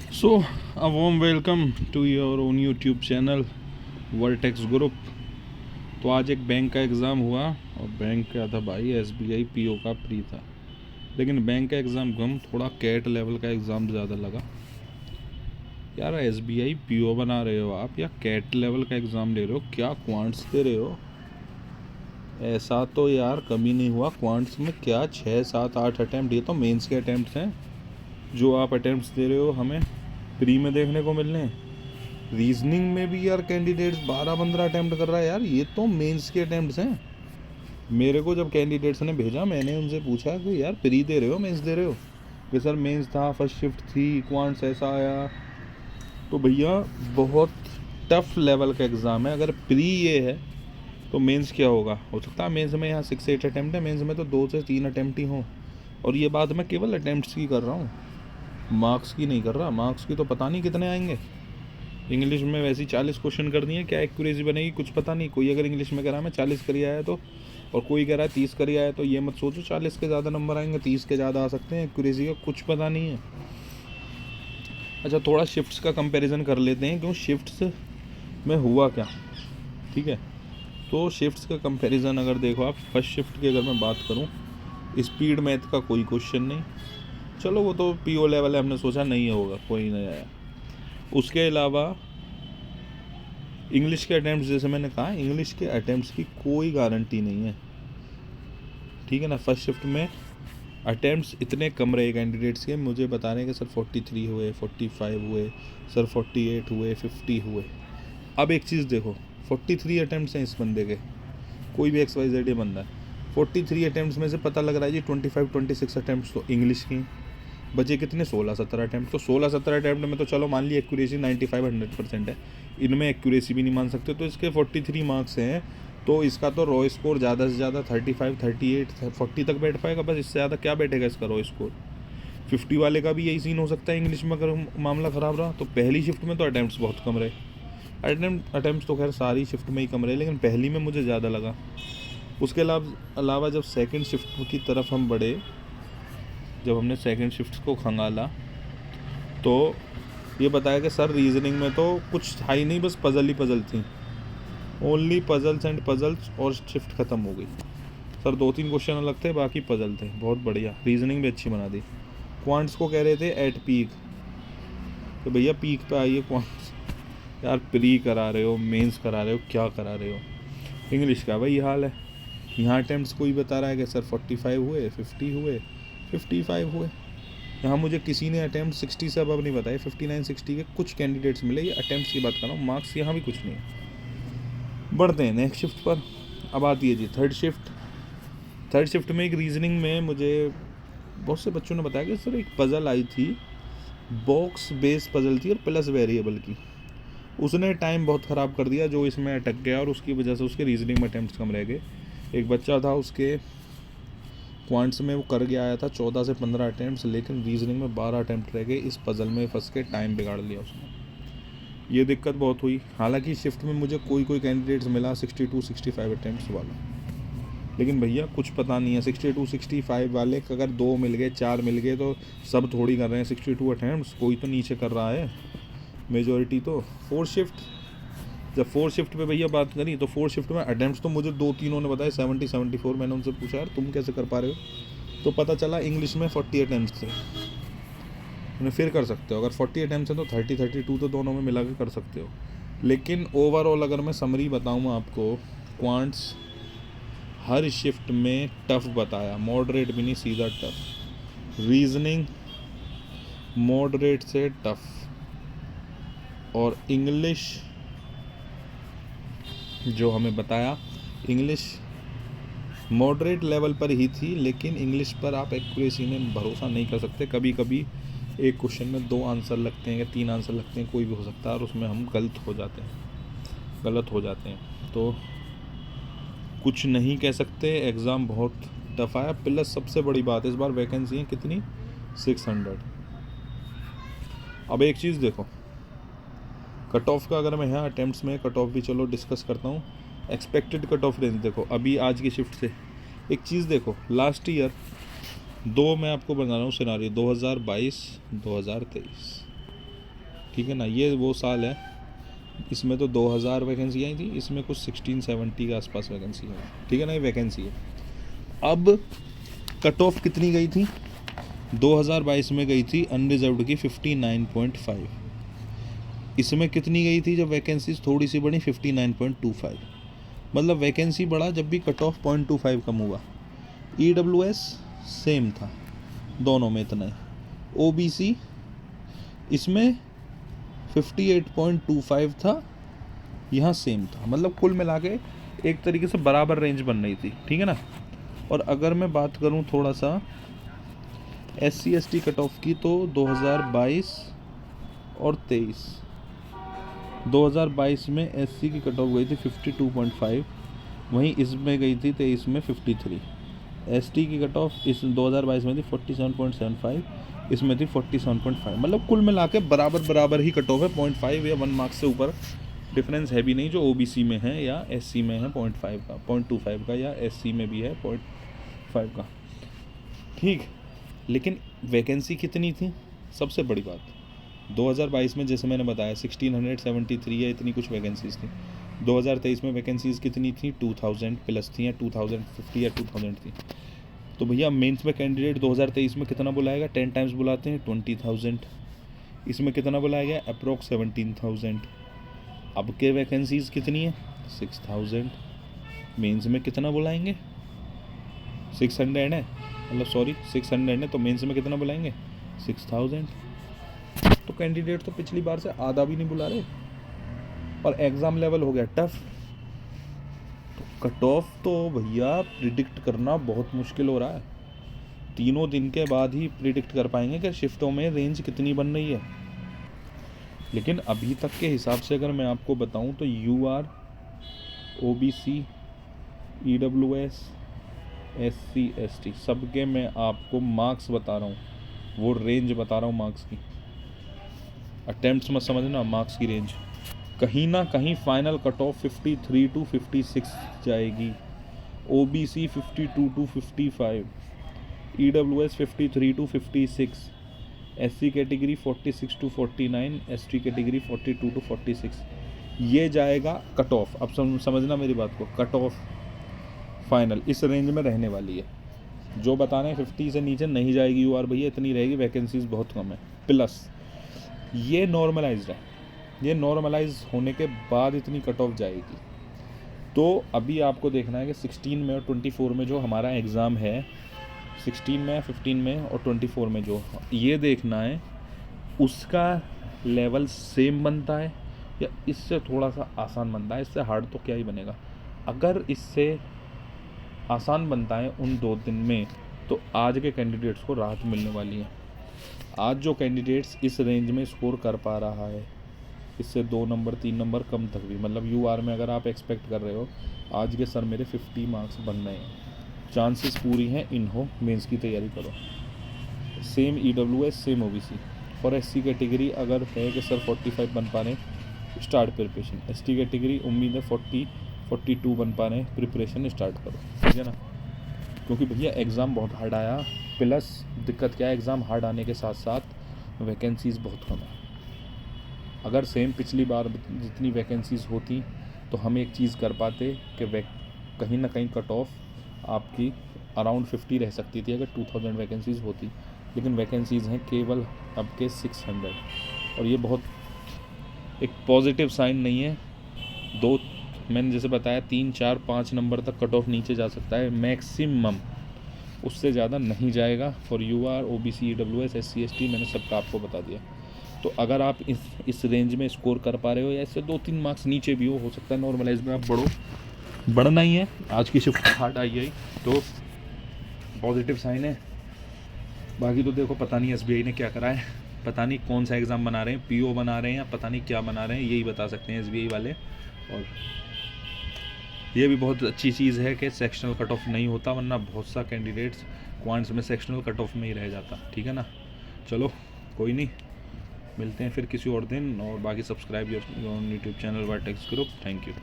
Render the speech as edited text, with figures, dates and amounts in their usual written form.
So, a warm welcome to your own YouTube channel vertex group. तो आज एक bank का एग्ज़ाम हुआ और बैंक का था भाई SBI PO का प्री था, लेकिन बैंक का एग्ज़ाम कम, थोड़ा कैट लेवल का एग्ज़ाम ज़्यादा लगा। यार SBI PO बना रहे हो आप या कैट लेवल का एग्ज़ाम ले रहे हो, क्या क्वांट्स दे रहे हो? ऐसा तो यार कभी नहीं हुआ क्वांट्स में। क्या 6 7 8 अटैम्प्ट, ये तो मेंस के अटैम्प्ट्स हैं जो आप अटैम्प्ट्स दे रहे हो हमें प्री में देखने को मिलने हैं। रीजनिंग में भी यार कैंडिडेट्स 12-15 अटैम्प्ट कर रहा है यार, ये तो मेंस के अटैम्प्ट्स हैं। मेरे को जब कैंडिडेट्स ने भेजा मैंने उनसे पूछा कि यार प्री दे रहे हो मेंस दे रहे हो? कि सर मेंस था, फर्स्ट शिफ्ट थी, क्वांट्स ऐसा आया। तो भैया बहुत टफ लेवल का एग्ज़ाम है। अगर प्री ये है तो मेंस क्या होगा? हो सकता है मेंस में यहाँ 6-8 अटैम्प्ट है, मेंस में तो 2 से 3 अटैम्प्ट ही हों। और ये बात मैं केवल अटैम्प्ट्स की कर रहा हूँ, मार्क्स की नहीं कर रहा। मार्क्स की तो पता नहीं कितने आएंगे। इंग्लिश में वैसे ही 40 क्वेश्चन कर दिए, क्या एक्यूरेसी बनेगी कुछ पता नहीं। कोई अगर इंग्लिश में कह रहा है मैं 40 करी आया तो, और कोई कह रहा है 30 करी आया, तो ये मत सोचो 40 के ज़्यादा नंबर आएंगे, 30 के ज़्यादा आ सकते हैं। एक्यूरेसी का कुछ पता नहीं है। अच्छा, थोड़ा शिफ्ट्स का कंपैरिजन कर लेते हैं, क्यों शिफ्ट्स में हुआ क्या। ठीक है, तो शिफ्ट्स का कंपैरिजन अगर देखो आप, फर्स्ट शिफ्ट की अगर मैं बात करूँ, स्पीड मैथ का कोई क्वेश्चन नहीं। चलो वो तो PO लेवल है, हमने सोचा नहीं होगा, कोई नहीं आया। उसके अलावा इंग्लिश के अटैम्प्ट्स, जैसे मैंने कहा इंग्लिश के अटैम्प्ट्स की कोई गारंटी नहीं है। ठीक है ना। फर्स्ट शिफ्ट में अटैम्प्ट्स इतने कम रहे कैंडिडेट्स के, मुझे बता रहे हैं कि सर 43 हुए, 45 हुए, सर 48 हुए, 50 हुए। अब एक चीज़ देखो, 43 अटैम्प्ट्स हैं इस बंदे के, कोई भी XYZ बंदा है, 43 अटैम्प्ट्स में से पता लग रहा है जी 25-26 अटैम्प्ट्स तो इंग्लिश की, बचे कितने 16-17 अटैम्प्ट। तो 16-17 अटैम्प्ट में तो चलो मान ली एक्यूरेसी 95-100% है, इनमें एक्यूरेसी भी नहीं मान सकते। तो इसके 43 मार्क्स हैं, तो इसका तो रॉ स्कोर ज़्यादा से ज़्यादा 35, 38, 40 तक बैठ पाएगा, बस। इससे ज़्यादा क्या बैठेगा इसका रॉ स्कोर। 50 वाले का भी यही सीन हो सकता है इंग्लिश में अगर मामला ख़राब रहा। तो पहली शिफ्ट में तो अटैम्प्ट्स बहुत कम रहे। अटैम्प्ट्स तो खैर सारी शिफ्ट में ही कम रहे, लेकिन पहली में मुझे ज़्यादा लगा। उसके अलावा जब सेकेंड शिफ्ट की तरफ हम बढ़े, जब हमने सेकंड शिफ्ट को खंगाला, तो ये बताया कि सर रीजनिंग में तो कुछ था ही नहीं, बस पज़ल ही पज़ल थी, ओनली पज़ल्स एंड पज़ल्स, और शिफ्ट ख़त्म हो गई। सर 2-3 क्वेश्चन अलग थे, बाकी पज़ल थे। बहुत बढ़िया, रीजनिंग भी अच्छी बना दी। क्वांट्स को कह रहे थे एट पीक, तो भैया पीक पे आइए क्वांट्स। यार प्री करा रहे हो, मेंस करा रहे हो, क्या करा रहे हो? इंग्लिश का वही हाल है। यहाँ अटैम्प्ट्स कोई बता रहा है कि सर 45 हुए, 50 हुए, 55 हुए। यहाँ मुझे किसी ने अटैम्प्ट 60 से अब नहीं बताए, 59-60 के कुछ कैंडिडेट्स मिले। ये अटैम्प्ट्स की बात कर रहा हूँ, मार्क्स यहाँ भी कुछ नहीं है। बढ़ते हैं नेक्स्ट शिफ्ट पर। अब आती है जी थर्ड शिफ्ट। थर्ड शिफ्ट में एक रीजनिंग में मुझे बहुत से बच्चों ने बताया कि सर एक पज़ल आई थी, बॉक्स बेस पज़ल थी और प्लस वेरिएबल की। उसने टाइम बहुत ख़राब कर दिया जो इसमें अटक गया, और उसकी वजह से उसके रीजनिंग में अटैम्प्ट्स कम रह गए। एक बच्चा था, उसके क्वांट्स में वो कर गया आया था 14 से 15 अटैम्प्ट्स, लेकिन रीजनिंग में 12 अटैम्प्ट रह गए। इस पज़ल में फंस के टाइम बिगाड़ लिया उसने, ये दिक्कत बहुत हुई। हालांकि शिफ्ट में मुझे कोई कैंडिडेट्स मिला 62-65 अटैम्प्ट्स वाला, लेकिन भैया कुछ पता नहीं है 62-65 वाले अगर 2 मिल गए, 4 मिल गए, तो सब थोड़ी कर रहे हैं 62 अटैम्प्ट्स, कोई तो नीचे कर रहा है मेजॉरिटी तो। फोर्थ शिफ्ट, जब फोर्थ शिफ्ट पे भैया बात करी, तो फोर्थ शिफ्ट में अटैम्प्ट्स तो मुझे 2-3 ने बताए 70-74। मैंने उनसे पूछा यार तुम कैसे कर पा रहे हो, तो पता चला इंग्लिश में 40 अटैम्प्ट्स थे। उन्हें फिर कर सकते हो, अगर 40 अटैम्प्ट्स हैं तो 30-32 तो दोनों में मिला के कर सकते हो। लेकिन ओवरऑल अगर मैं समरी बताऊँ आपको, क्वांट्स हर शिफ्ट में टफ बताया, मॉडरेट भी नहीं, सीधा टफ। रीजनिंग मॉडरेट से टफ, और इंग्लिश जो हमें बताया, इंग्लिश मॉडरेट लेवल पर ही थी, लेकिन इंग्लिश पर आप एक्यूरेसी में भरोसा नहीं कर सकते। कभी कभी एक क्वेश्चन में 2 आंसर लगते हैं या 3 आंसर लगते हैं, कोई भी हो सकता है, और उसमें हम गलत हो जाते हैं। तो कुछ नहीं कह सकते, एग्ज़ाम बहुत टफ आया। प्लस सबसे बड़ी बात, इस बार वैकेंसी है कितनी, 600। अब एक चीज़ देखो, कट ऑफ का अगर मैं यहाँ अटैम्प्ट्स में कट ऑफ भी चलो डिस्कस करता हूँ। एक्सपेक्टेड कट ऑफ रेंज देखो अभी आज की शिफ्ट से। एक चीज़ देखो, लास्ट ईयर 2 मैं आपको बता रहा हूँ सिनारियो, 2022-2023, ठीक है ना। ये वो साल है, इसमें तो 2000 वैकेंसी आई थी, इसमें कुछ 1670 के आसपास वैकेंसी है, ठीक है ना। ये वैकेंसी है। अब कट ऑफ कितनी गई थी 2022 में? गई थी अनरिजर्व्ड की 59.5। इसमें कितनी गई थी जब वैकेंसीज थोड़ी सी बढ़ी? 59.25। मतलब वैकेंसी बढ़ा जब भी कट ऑफ 0.25 कम हुआ। EWS सेम था, दोनों में इतना है। OBC इसमें 58.25 था, यहाँ सेम था। मतलब कुल मिला के एक तरीके से बराबर रेंज बन रही थी, ठीक है ना। और अगर मैं बात करूँ थोड़ा सा SC/ST कट ऑफ की, तो 2022 और 23, 2022 में SC की कट ऑफ गई थी 52.5, वहीं इसमें गई थी 23 में 53। ST की कट ऑफ इस 2022 में थी 47.75, इसमें थी 47.5। मतलब कुल मिला के बराबर ही कट ऑफ है, 0.5 या 1 मार्क्स से ऊपर डिफरेंस है भी नहीं, जो OBC में है या SC में है 0.5 का, 0.25 का, या SC में भी है 0.5 का, ठीक। लेकिन वैकेंसी कितनी थी? सबसे बड़ी बात, 2022 में जैसे मैंने बताया 1673 या इतनी कुछ वैकेंसीज थी। 2023 में वैकेंसीज कितनी थी? 2000 प्लस थी, या 2050 या 2000 थी। तो भैया मेंस में कैंडिडेट 2023 में कितना बुलाएगा? 10 टाइम्स बुलाते हैं, 20,000। इसमें कितना बुलाया गया? अप्रोक्स 17,000। अब के वैकेंसीज कितनी है? 6,000। मेंस में कितना बुलाएंगे? 600 है, मतलब सॉरी 600 है, तो मेंस में कितना बुलाएंगे? 6,000। तो कैंडिडेट तो पिछली बार से आधा भी नहीं बुला रहे, और एग्ज़ाम लेवल हो गया टफ। तो कट ऑफ तो भैया प्रिडिक्ट करना बहुत मुश्किल हो रहा है। तीनों दिन के बाद ही प्रिडिक्ट कर पाएंगे कि शिफ्टों में रेंज कितनी बन रही है। लेकिन अभी तक के हिसाब से अगर मैं आपको बताऊं तो UR, OBC, EWS, SC/ST सबके मैं आपको मार्क्स बता रहा हूँ, वो रेंज बता रहा हूँ मार्क्स की। अटेम्प्ट्स मत समझना, मार्क्स की रेंज। कहीं ना कहीं फाइनल कट ऑफ 53 to 56 जाएगी। OBC 52 to 55, EWS 53 to 56, SC category 46 to 49, ST category 42 to 46। ये जाएगा कट ऑफ। अब समझना मेरी बात को, कट ऑफ फाइनल इस रेंज में रहने वाली है। जो बता रहे हैं 50 से नीचे नहीं जाएगी UR भैया, इतनी रहेगी, वैकेंसीज बहुत कम है। प्लस ये नॉर्मलाइज्ड है, ये नॉर्मलाइज होने के बाद इतनी कट ऑफ जाएगी। तो अभी आपको देखना है कि 16 में और 24 में जो हमारा एग्ज़ाम है, 16 में, 15 में और 24 में जो, ये देखना है उसका लेवल सेम बनता है या इससे थोड़ा सा आसान बनता है। इससे हार्ड तो क्या ही बनेगा। अगर इससे आसान बनता है उन 2 दिन में, तो आज के कैंडिडेट्स को राहत मिलने वाली है। आज जो कैंडिडेट्स इस रेंज में स्कोर कर पा रहा है, इससे 2 नंबर 3 नंबर कम तक भी, मतलब UR में अगर आप एक्सपेक्ट कर रहे हो आज के सर मेरे 50 मार्क्स बन रहे हैं, चांसेस पूरी हैं इन हो, मेंस की तैयारी करो। Same EWS, same OBC। For SC category अगर है कि सर 45 बन पा रहे हैं, स्टार्ट प्रिपरेशन। ST कैटेगरी उम्मीद है 42 बन पा रहे हैं, प्रिपरेशन स्टार्ट करो, ठीक है ना। क्योंकि भैया एग्ज़ाम बहुत हार्ड आया, प्लस दिक्कत क्या है, एग्ज़ाम हार्ड आने के साथ साथ वैकेंसीज़ बहुत कम है। अगर सेम पिछली बार जितनी वैकेंसीज़ होती तो हम एक चीज़ कर पाते कि कहीं ना कहीं कट ऑफ आपकी अराउंड 50 रह सकती थी अगर 2000 वैकेंसीज़ होती। लेकिन वैकेंसीज़ हैं केवल अब के 600, और ये बहुत एक पॉजिटिव साइन नहीं है। मैंने जैसे बताया 3, 4, 5 नंबर तक कट ऑफ नीचे जा सकता है मैक्सिमम, उससे ज़्यादा नहीं जाएगा। For UR, OBC, EWS, SC/ST मैंने सबका आपको बता दिया। तो अगर आप इस रेंज में स्कोर कर पा रहे हो या इससे 2-3 मार्क्स नीचे भी हो सकता है नॉर्मलाइज में आप बढ़ना ही है। आज की शिफ्ट हार्ड आई तो पॉजिटिव साइन है। बाकी तो देखो पता नहीं SBI ने क्या करा है, पता नहीं कौन सा एग्ज़ाम बना रहे हैं, PO बना रहे हैं या पता नहीं क्या बना रहे हैं, यही बता सकते हैं SBI वाले। और ये भी बहुत अच्छी चीज़ है कि सेक्शनल कट ऑफ नहीं होता, वरना बहुत सा कैंडिडेट्स क्वांट्स में सेक्शनल कट ऑफ में ही रह जाता, ठीक है ना। चलो कोई नहीं, मिलते हैं फिर किसी और दिन। और बाकी subscribe your YouTube channel vertex group. Thank you.